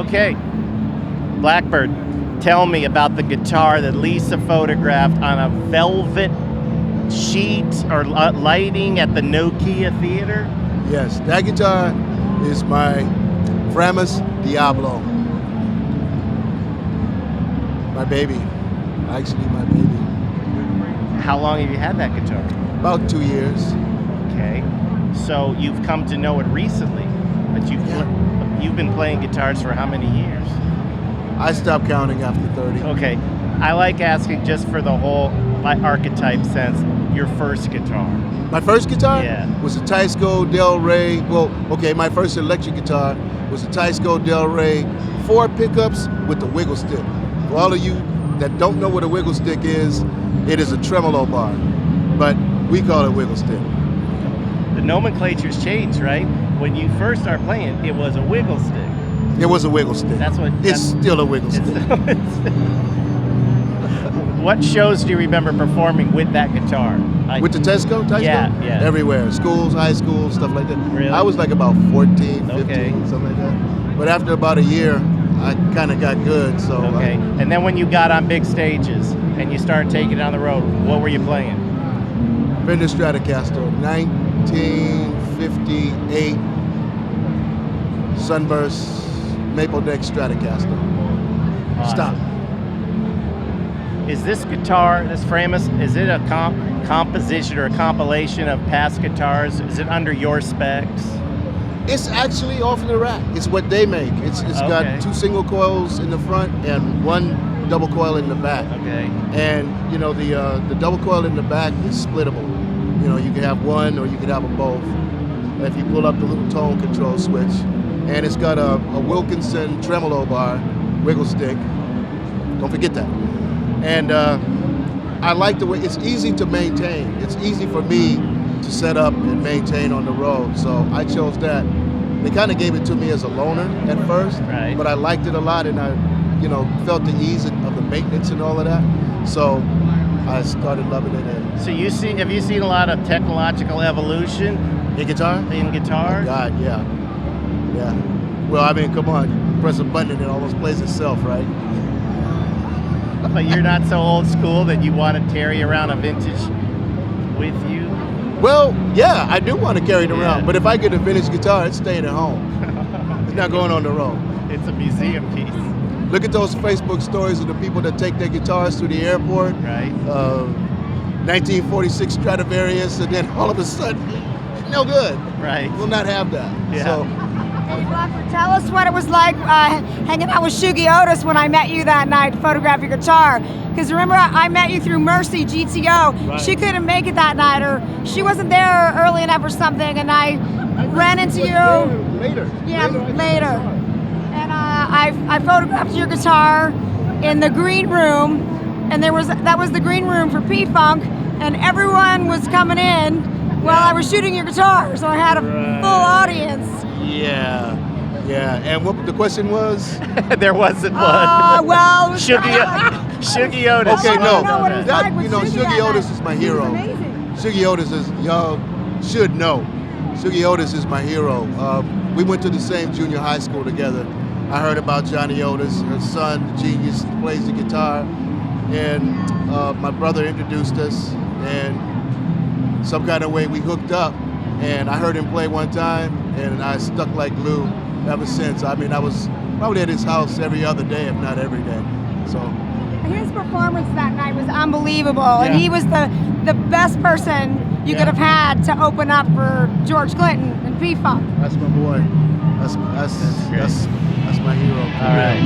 Okay, Blackbyrd, tell me about the guitar that Lisa photographed on a velvet sheet or lighting at the Nokia Theater. Yes, that guitar is my Framus Diablo. My baby. Actually, my baby. How long have you had that guitar? About 2 years. Okay, so you've come to know it recently, but you've been playing guitars for how many years? I stopped counting after 30. Okay, I like asking just for the whole archetype sense, your first guitar. My first guitar Yeah. was a Teisco Del Rey. Well, okay, my first electric guitar was a Teisco Del Rey 4 pickups with the wiggle stick. For all of you that don't know what a wiggle stick is, it is a tremolo bar, but we call it wiggle stick. The nomenclature's changed, right? When you first started playing, it was a wiggle stick. It was a wiggle stick. It's still a wiggle stick. What shows do you remember performing with that guitar? With the Teisco? Yeah. Everywhere. Schools, high schools, stuff like that. Really? I was like about 14, 15, Okay. something like that. But after about a year, I kind of got good, so. Okay, and then when you got on big stages and you started taking it on the road, what were you playing? Fender Stratocaster, 1958 Sunburst Maple Neck Stratocaster. Awesome. Stop. Is this guitar, this Framus, is it a composition or a compilation of past guitars? Is it under your specs? It's actually off the rack. It's what they make. It's got 2 single coils in the front and 1 double coil in the back. Okay. And you know the double coil in the back is splittable. You know, you can have one or you can have them both. If you pull up the little tone control switch, and it's got a Wilkinson tremolo bar, wiggle stick. Don't forget that. And I like the way it's easy to maintain. It's easy for me to set up and maintain on the road. So I chose that. They kind of gave it to me as a loaner at first, right. But I liked it a lot, and I, felt the ease of the maintenance and all of that. So I started loving it. So have you seen a lot of technological evolution in guitar? In guitar? Oh God, yeah. Well, I mean, come on, you press a button and it almost plays itself, right? But you're not so old school that you want to carry around a vintage with you? Well, yeah, I do want to carry it around, but if I get a vintage guitar, it's staying at home. It's not going on the road. It's a museum piece. Look at those Facebook stories of the people that take their guitars through the airport. Right. 1946 Stradivarius, and then all of a sudden, no good. Right. We'll not have that. Yeah. So, Hey, Blackbyrd, tell us what it was like hanging out with Shuggie Otis when I met you that night to photograph your guitar. Because remember, I met you through Mercy GTO. Right. She couldn't make it that night, or she wasn't there early enough or something, and I ran into you. Later. Yeah, later. And I photographed your guitar in the green room, and that was the green room for P-Funk, and everyone was coming in while I was shooting your guitar, so I had a full audience. Yeah. And what the question was? There wasn't one. Well, Shuggie Otis. Okay, no. Shuggie Shuggie Otis is my hero. Shuggie Otis is, y'all should know. Shuggie Otis is my hero. We went to the same junior high school together. I heard about Johnny Otis, her son, the genius, plays the guitar, and my brother introduced us, and some kind of way we hooked up. And I heard him play one time, and I stuck like glue ever since. I mean, I was probably at his house every other day, if not every day. So his performance that night was unbelievable, and he was the best person you could have had to open up for George Clinton and P-Funk. That's my boy. That's my hero. All right.